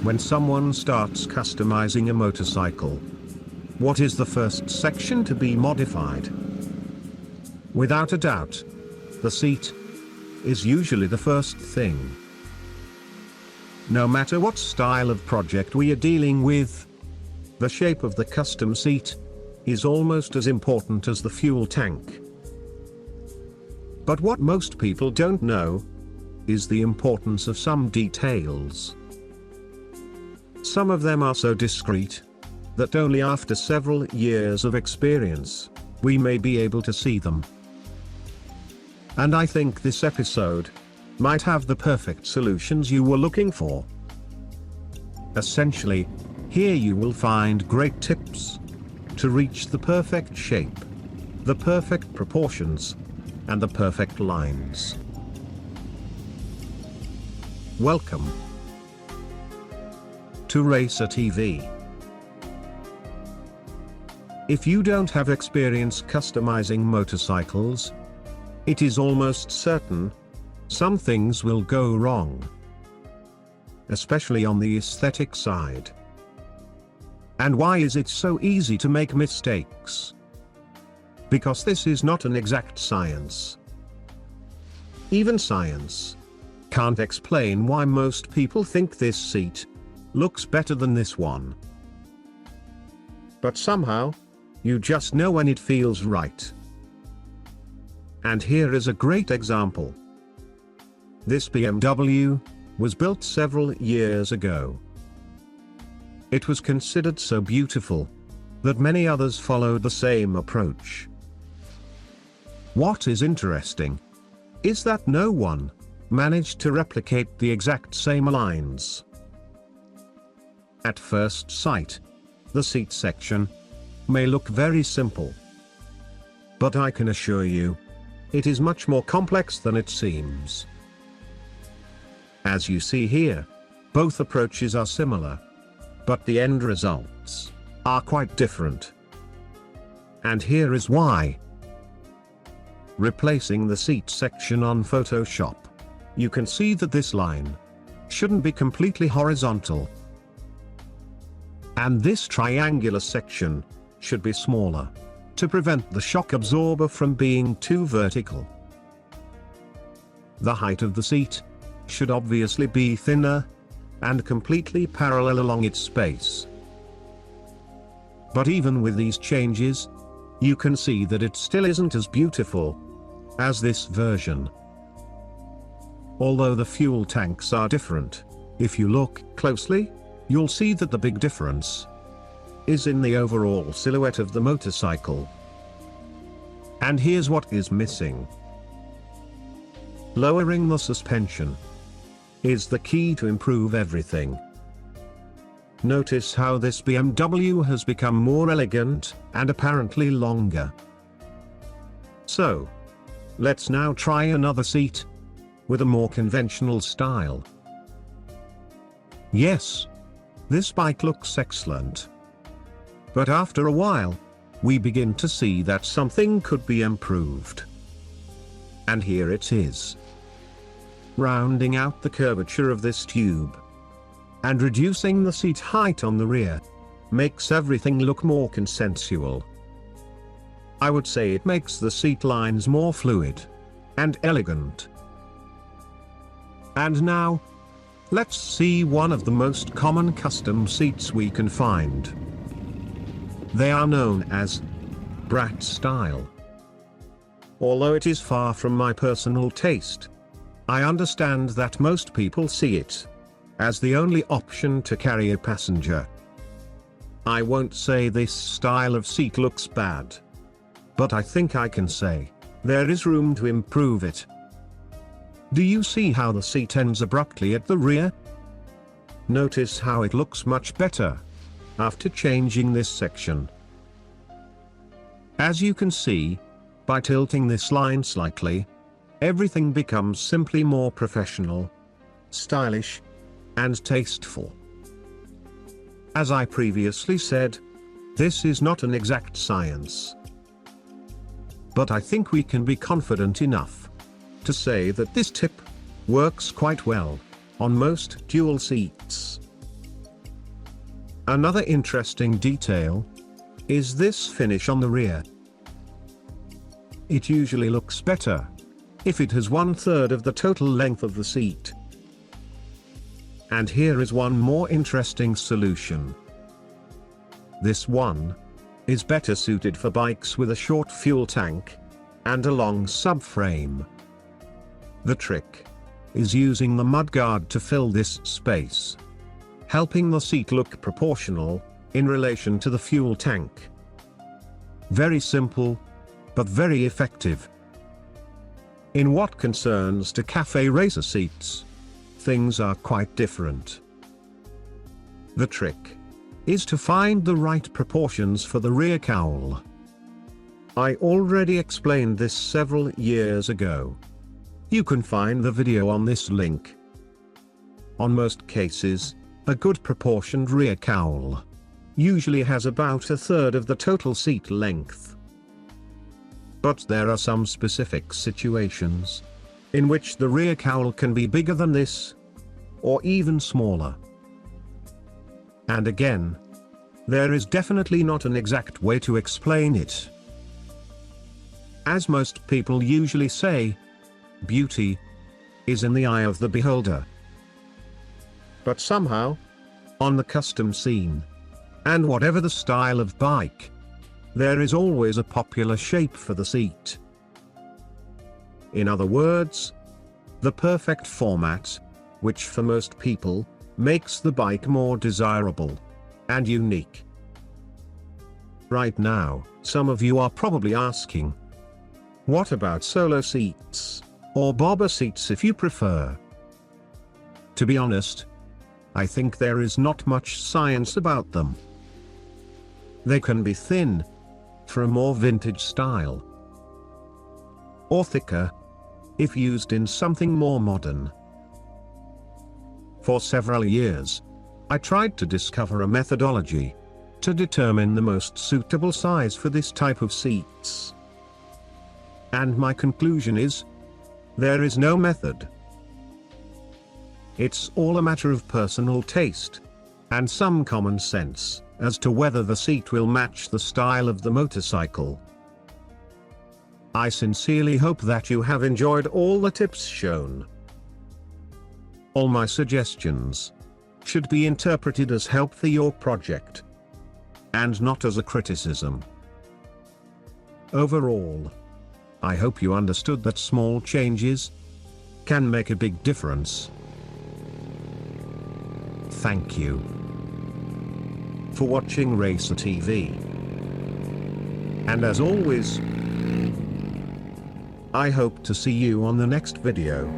When someone starts customizing a motorcycle, what is the first section to be modified? Without a doubt, the seat is usually the first thing. No matter what style of project we are dealing with, the shape of the custom seat is almost as important as the fuel tank. But what most people don't know is the importance of some details. Some of them are so discreet that only after several years of experience we may be able to see them. And I think this episode might have the perfect solutions you were looking for. Essentially, here you will find great tips to reach the perfect shape, the perfect proportions, and the perfect lines. Welcome to Racertv. If you don't have experience customizing motorcycles, it is almost certain some things will go wrong, especially on the aesthetic side. And why is it so easy to make mistakes? Because this is not an exact science. Even science can't explain why most people think this seat looks better than this one. But somehow, you just know when it feels right. And here is a great example. This BMW was built several years ago. It was considered so beautiful that many others followed the same approach. What is interesting is that no one managed to replicate the exact same lines. At first sight, the seat section may look very simple. But I can assure you, it is much more complex than it seems. As you see here, both approaches are similar, but the end results are quite different. And here is why. Replacing the seat section on Photoshop, you can see that this line shouldn't be completely horizontal. And this triangular section should be smaller, to prevent the shock absorber from being too vertical. The height of the seat should obviously be thinner and completely parallel along its space. But even with these changes, you can see that it still isn't as beautiful as this version. Although the fuel tanks are different, if you look closely, you'll see that the big difference is in the overall silhouette of the motorcycle. And here's what is missing. Lowering the suspension is the key to improve everything. Notice how this BMW has become more elegant and apparently longer. So, let's now try another seat with a more conventional style. Yes, this bike looks excellent. But after a while, we begin to see that something could be improved. And here it is. Rounding out the curvature of this tube and reducing the seat height on the rear makes everything look more consensual. I would say it makes the seat lines more fluid and elegant. And now, let's see one of the most common custom seats we can find. They are known as Bratstyle. Although it is far from my personal taste, I understand that most people see it as the only option to carry a passenger. I won't say this style of seat looks bad, but I think I can say there is room to improve it. Do you see how the seat ends abruptly at the rear? Notice how it looks much better after changing this section. As you can see, by tilting this line slightly, everything becomes simply more professional, stylish, and tasteful. As I previously said, this is not an exact science. But I think we can be confident enough to say that this tip works quite well on most dual seats. Another interesting detail is this finish on the rear. It usually looks better if it has 1/3 of the total length of the seat. And here is one more interesting solution. This one is better suited for bikes with a short fuel tank and a long subframe. The trick is using the mudguard to fill this space, helping the seat look proportional in relation to the fuel tank. Very simple, but very effective. In what concerns to cafe racer seats, things are quite different. The trick is to find the right proportions for the rear cowl. I already explained this several years ago. You can find the video on this link. On most cases, a good proportioned rear cowl usually has about 1/3 of the total seat length. But there are some specific situations in which the rear cowl can be bigger than this, or even smaller. And again, there is definitely not an exact way to explain it. As most people usually say, beauty is in the eye of the beholder. But somehow, on the custom scene, and whatever the style of bike, there is always a popular shape for the seat. In other words, the perfect format, which for most people, makes the bike more desirable and unique. Right now, some of you are probably asking, what about solo seats, or bobber seats if you prefer? To be honest, I think there is not much science about them. They can be thin, for a more vintage style, or thicker, if used in something more modern. For several years, I tried to discover a methodology to determine the most suitable size for this type of seats. And my conclusion is, there is no method. It's all a matter of personal taste, and some common sense, as to whether the seat will match the style of the motorcycle. I sincerely hope that you have enjoyed all the tips shown. All my suggestions should be interpreted as help for your project, and not as a criticism. Overall, I hope you understood that small changes can make a big difference. Thank you for watching Racertv. And as always, I hope to see you on the next video.